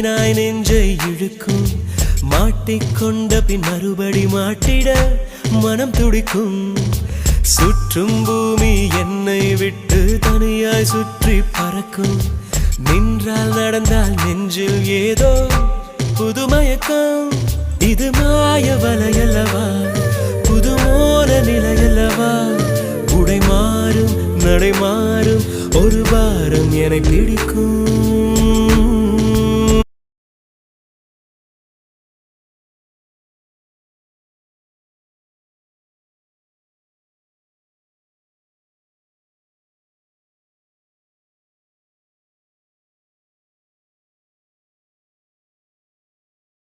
மீனாய் நெஞ்சை இழுக்கும் மாட்டிக்கொண்ட பின் மறுபடி மாட்டிட மனம் துடிக்கும் சுற்றும் பூமி என்னை விட்டு தனியாய் சுற்றி பறக்கும் நின்றால் நடந்தால் நெஞ்சில் ஏதோ புதுமயக்கம் இது மாய வலையல்லவா புதுமோன நிலையல்லவா உடை மாறும் நடை மாறும் ஒரு வாரம் என்னை பிடிக்கும்